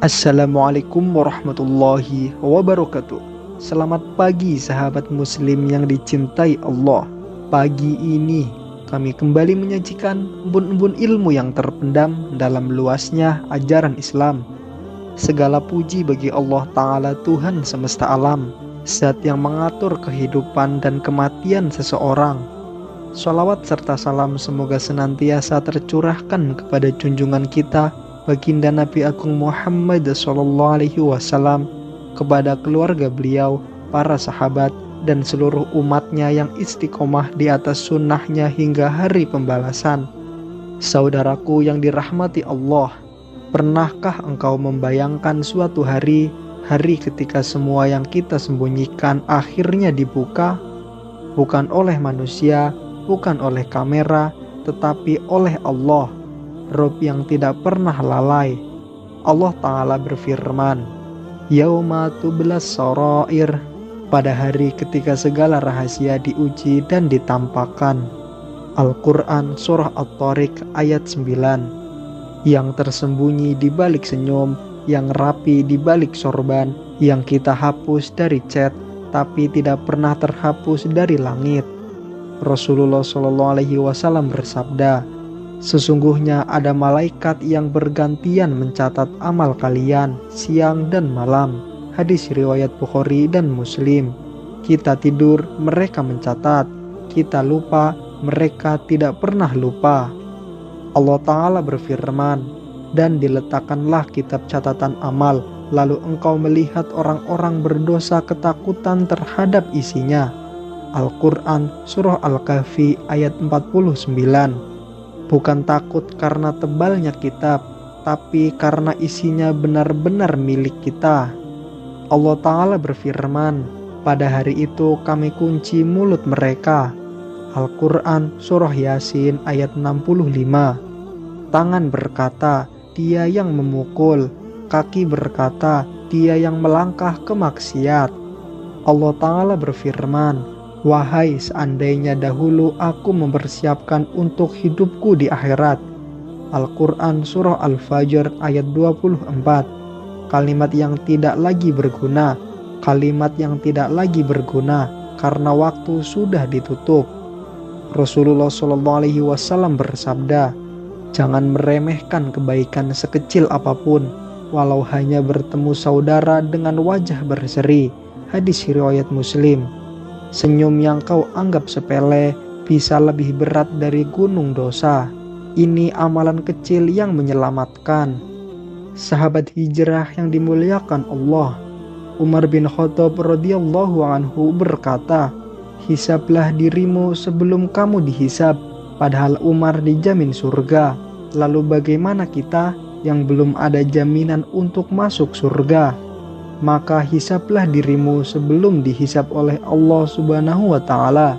Assalamualaikum warahmatullahi wabarakatuh. Selamat pagi sahabat muslim yang dicintai Allah. Pagi ini kami kembali menyajikan embun-embun ilmu yang terpendam dalam luasnya ajaran Islam. Segala puji bagi Allah Ta'ala, Tuhan semesta alam, Zat yang mengatur kehidupan dan kematian seseorang. Sholawat serta salam semoga senantiasa tercurahkan kepada junjungan kita Baginda Nabi Agung Muhammad SAW, kepada keluarga beliau, para sahabat, dan seluruh umatnya yang istiqomah di atas sunnahnya hingga hari pembalasan. Saudaraku yang dirahmati Allah, pernahkah engkau membayangkan suatu hari ketika semua yang kita sembunyikan akhirnya dibuka? Bukan oleh manusia, bukan oleh kamera, tetapi oleh Allah, Rob yang tidak pernah lalai. Allah Ta'ala berfirman, Yauma tublas sarair, pada hari ketika segala rahasia diuji dan ditampakkan. Al-Quran Surah At-Tariq ayat 9. Yang tersembunyi di balik senyum, yang rapi di balik sorban, yang kita hapus dari chat tapi tidak pernah terhapus dari langit. Rasulullah SAW bersabda, sesungguhnya ada malaikat yang bergantian mencatat amal kalian siang dan malam. Hadis riwayat Bukhari dan Muslim. Kita tidur, mereka mencatat. Kita lupa, mereka tidak pernah lupa. Allah Ta'ala berfirman, dan diletakkanlah kitab catatan amal, lalu engkau melihat orang-orang berdosa ketakutan terhadap isinya. Al-Quran Surah Al-Kahfi ayat 49. Bukan takut karena tebalnya kitab, tapi karena isinya benar-benar milik kita. Allah Ta'ala berfirman, pada hari itu kami kunci mulut mereka. Al-Quran Surah Yasin ayat 65. Tangan berkata, dia yang memukul. Kaki berkata, dia yang melangkah ke maksiat. Allah Ta'ala berfirman, wahai seandainya dahulu aku mempersiapkan untuk hidupku di akhirat. Al-Quran Surah Al-Fajr ayat 24. Kalimat yang tidak lagi berguna, kalimat yang tidak lagi berguna karena waktu sudah ditutup. Rasulullah SAW bersabda, jangan meremehkan kebaikan sekecil apapun, walau hanya bertemu saudara dengan wajah berseri. Hadis riwayat Muslim. Senyum yang kau anggap sepele bisa lebih berat dari gunung dosa. Ini amalan kecil yang menyelamatkan. Sahabat hijrah yang dimuliakan Allah, Umar bin Khattab radhiyallahu anhu berkata, hisablah dirimu sebelum kamu dihisab, padahal Umar dijamin surga. Lalu bagaimana kita yang belum ada jaminan untuk masuk surga? Maka hisablah dirimu sebelum dihisab oleh Allah Subhanahu wa Ta'ala.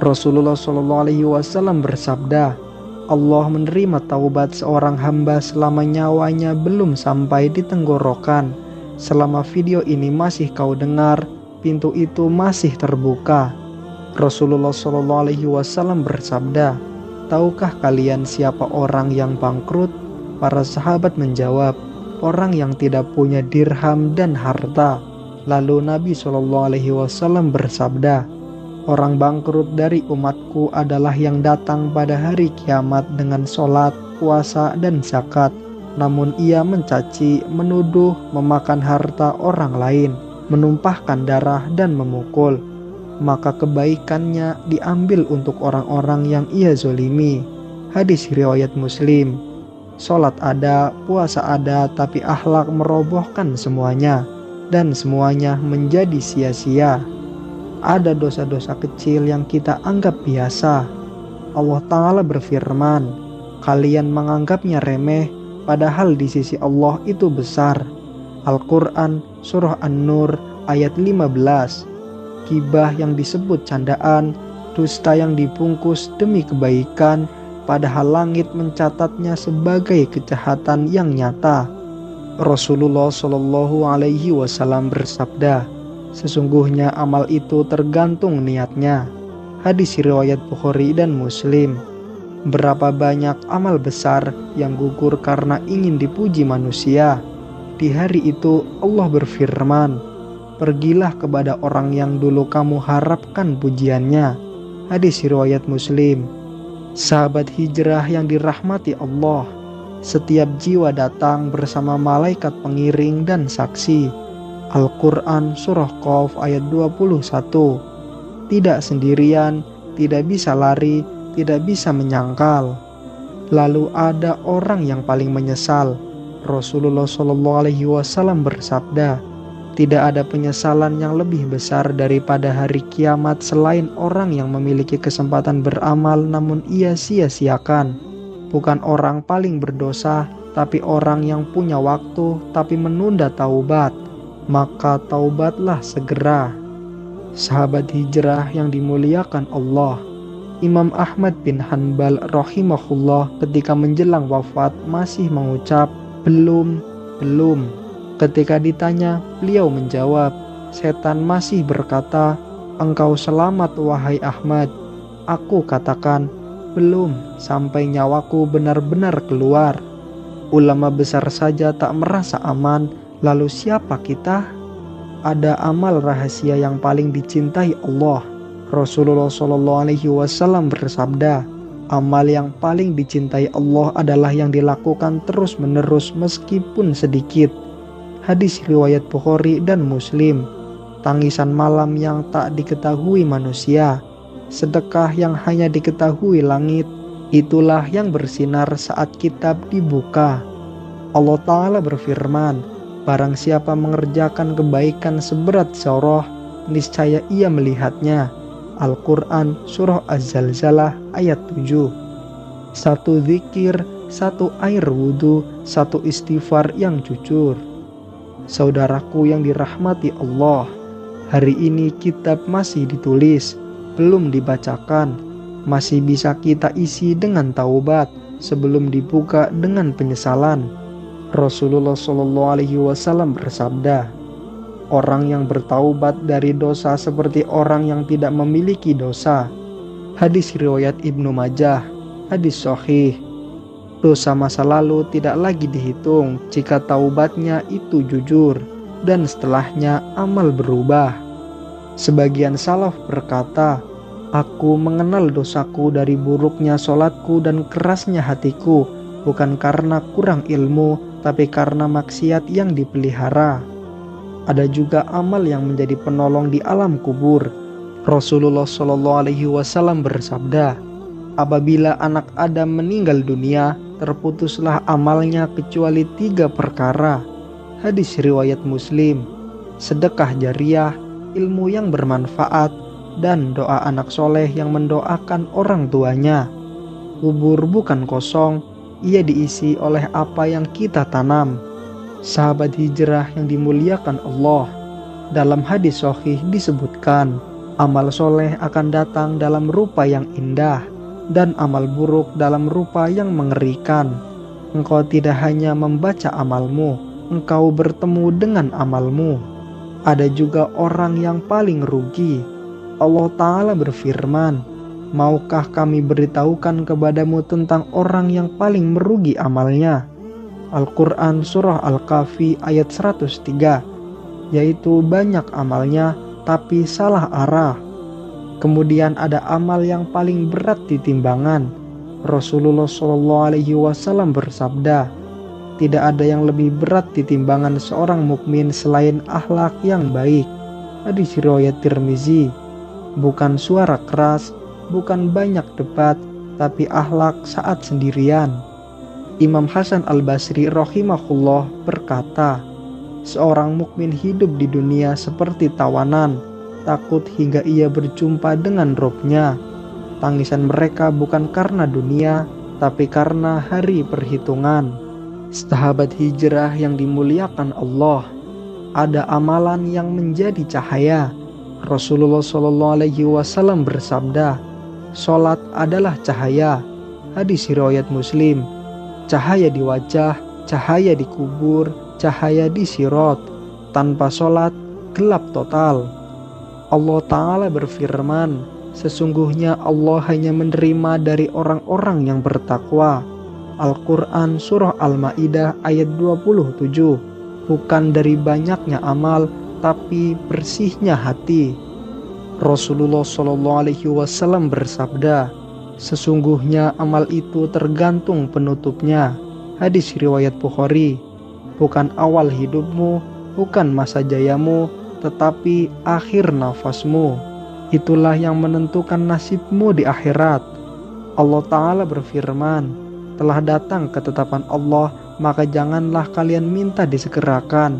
Rasulullah SAW bersabda, Allah menerima taubat seorang hamba selama nyawanya belum sampai di tenggorokan. Selama video ini masih kau dengar, pintu itu masih terbuka. Rasulullah SAW bersabda, tahukah kalian siapa orang yang bangkrut? Para sahabat menjawab, orang yang tidak punya dirham dan harta. Lalu Nabi SAW bersabda, orang bangkrut dari umatku adalah yang datang pada hari kiamat dengan sholat, puasa, dan zakat, namun ia mencaci, menuduh, memakan harta orang lain, menumpahkan darah, dan memukul. Maka kebaikannya diambil untuk orang-orang yang ia zolimi. Hadis riwayat Muslim. Sholat ada, puasa ada, tapi akhlak merobohkan semuanya, dan semuanya menjadi sia-sia. Ada dosa-dosa kecil yang kita anggap biasa. Allah Ta'ala berfirman, kalian menganggapnya remeh, padahal di sisi Allah itu besar. Al-Quran Surah An-Nur ayat 15. Gibah yang disebut candaan, dusta yang dibungkus demi kebaikan, padahal langit mencatatnya sebagai kejahatan yang nyata. Rasulullah SAW bersabda, sesungguhnya amal itu tergantung niatnya. Hadis riwayat Bukhari dan Muslim. Berapa banyak amal besar yang gugur karena ingin dipuji manusia. Di hari itu Allah berfirman, "Pergilah kepada orang yang dulu kamu harapkan pujiannya." Hadis riwayat Muslim. Sahabat hijrah yang dirahmati Allah, setiap jiwa datang bersama malaikat pengiring dan saksi. Al-Quran Surah Qaf ayat 21. Tidak sendirian, tidak bisa lari, tidak bisa menyangkal. Lalu ada orang yang paling menyesal. Rasulullah SAW bersabda, "Tidak ada penyesalan yang lebih besar daripada hari kiamat selain orang yang memiliki kesempatan beramal namun ia sia-siakan. Bukan orang paling berdosa, tapi orang yang punya waktu tapi menunda taubat. Maka taubatlah segera." Sahabat hijrah yang dimuliakan Allah, Imam Ahmad bin Hanbal rahimahullah ketika menjelang wafat masih mengucap, "Belum, belum." Ketika ditanya, beliau menjawab, "Setan masih berkata, 'Engkau selamat wahai Ahmad.' Aku katakan, 'Belum, sampai nyawaku benar-benar keluar.' Ulama besar saja tak merasa aman, lalu siapa kita?" Ada amal rahasia yang paling dicintai Allah. Rasulullah SAW bersabda, "Amal yang paling dicintai Allah adalah yang dilakukan terus-menerus meskipun sedikit." Hadis riwayat Bukhari dan Muslim. Tangisan malam yang tak diketahui manusia, sedekah yang hanya diketahui langit, itulah yang bersinar saat kitab dibuka. Allah Ta'ala berfirman, "Barang siapa mengerjakan kebaikan seberat zarah, niscaya ia melihatnya." Al-Quran Surah Az-Zalzalah ayat 7. Satu zikir, satu air wudhu, satu istighfar yang jujur. Saudaraku yang dirahmati Allah, hari ini kitab masih ditulis, belum dibacakan. Masih bisa kita isi dengan taubat sebelum dibuka dengan penyesalan. Rasulullah SAW bersabda, "Orang yang bertaubat dari dosa seperti orang yang tidak memiliki dosa." Hadis riwayat Ibnu Majah. Hadis sahih. Dosa masa lalu tidak lagi dihitung jika taubatnya itu jujur dan setelahnya amal berubah. Sebagian salaf berkata, "Aku mengenal dosaku dari buruknya sholatku dan kerasnya hatiku, bukan karena kurang ilmu, tapi karena maksiat yang dipelihara." Ada juga amal yang menjadi penolong di alam kubur. Rasulullah SAW bersabda, "Apabila anak Adam meninggal dunia, terputuslah amalnya kecuali 3 perkara." Hadis riwayat Muslim. Sedekah jariah, ilmu yang bermanfaat, dan doa anak soleh yang mendoakan orang tuanya. Kubur bukan kosong, ia diisi oleh apa yang kita tanam. Sahabat hijrah yang dimuliakan Allah, dalam hadis sahih disebutkan, amal soleh akan datang dalam rupa yang indah, dan amal buruk dalam rupa yang mengerikan. Engkau tidak hanya membaca amalmu, engkau bertemu dengan amalmu. Ada juga orang yang paling rugi. Allah Ta'ala berfirman, "Maukah kami beritahukan kepadamu tentang orang yang paling merugi amalnya?" Al-Quran Surah Al-Kahfi ayat 103, yaitu banyak amalnya tapi salah arah. Kemudian ada amal yang paling berat di timbangan. Rasulullah SAW bersabda, "Tidak ada yang lebih berat di timbangan seorang mukmin selain akhlak yang baik." Hadis riwayat Tirmizi. Bukan suara keras, bukan banyak debat, tapi akhlak saat sendirian. Imam Hasan Al-Basri rahimahullah berkata, "Seorang mukmin hidup di dunia seperti tawanan, takut hingga ia berjumpa dengan Robnya. Tangisan mereka bukan karena dunia, tapi karena hari perhitungan." Sahabat hijrah yang dimuliakan Allah, ada amalan yang menjadi cahaya. Rasulullah SAW bersabda, "Sholat adalah cahaya." Hadis riwayat Muslim. Cahaya di wajah, cahaya di kubur, cahaya di sirat. Tanpa sholat, gelap total. Allah Ta'ala berfirman, "Sesungguhnya Allah hanya menerima dari orang-orang yang bertakwa." Al-Quran Surah Al-Ma'idah ayat 27. bukan dari banyaknya amal, tapi bersihnya hati. Rasulullah Shallallahu Alaihi Wasallam bersabda, sesungguhnya amal itu tergantung penutupnya. Hadis riwayat Bukhari. Bukan awal hidupmu, bukan masa jayamu, tetapi akhir nafasmu. Itulah yang menentukan nasibmu di akhirat. Allah Ta'ala berfirman, telah datang ketetapan Allah, maka janganlah kalian minta disegerakan.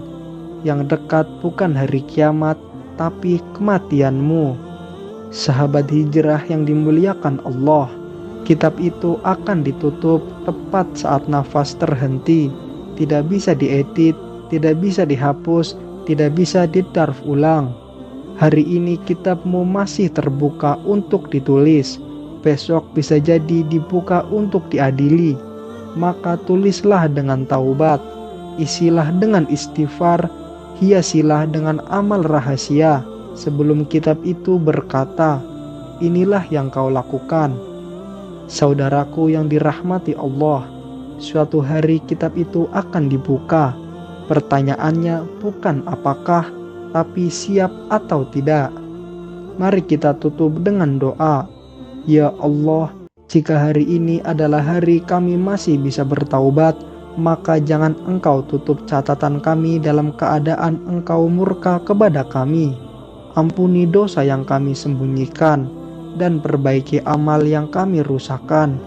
Yang dekat bukan hari kiamat, tapi kematianmu. Sahabat hijrah yang dimuliakan Allah, kitab itu akan ditutup tepat saat nafas terhenti. Tidak bisa diedit, tidak bisa dihapus, tidak bisa ditarf ulang. Hari ini kitabmu masih terbuka untuk ditulis. Besok bisa jadi dibuka untuk diadili. Maka tulislah dengan taubat, isilah dengan istighfar, hiasilah dengan amal rahasia. Sebelum kitab itu berkata, inilah yang kau lakukan. Saudaraku yang dirahmati Allah, suatu hari kitab itu akan dibuka. Pertanyaannya bukan apakah, tapi siap atau tidak. Mari kita tutup dengan doa. Ya Allah, jika hari ini adalah hari kami masih bisa bertaubat, maka jangan Engkau tutup catatan kami dalam keadaan Engkau murka kepada kami. Ampuni dosa yang kami sembunyikan, dan perbaiki amal yang kami rusakkan.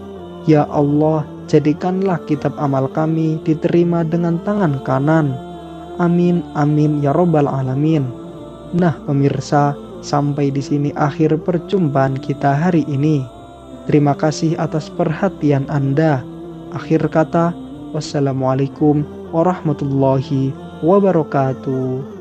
Ya Allah, jadikanlah kitab amal kami diterima dengan tangan kanan. Amin, amin, ya Rabbal Alamin. Nah pemirsa, sampai di sini akhir perjumpaan kita hari ini. Terima kasih atas perhatian Anda. Akhir kata, wassalamualaikum warahmatullahi wabarakatuh.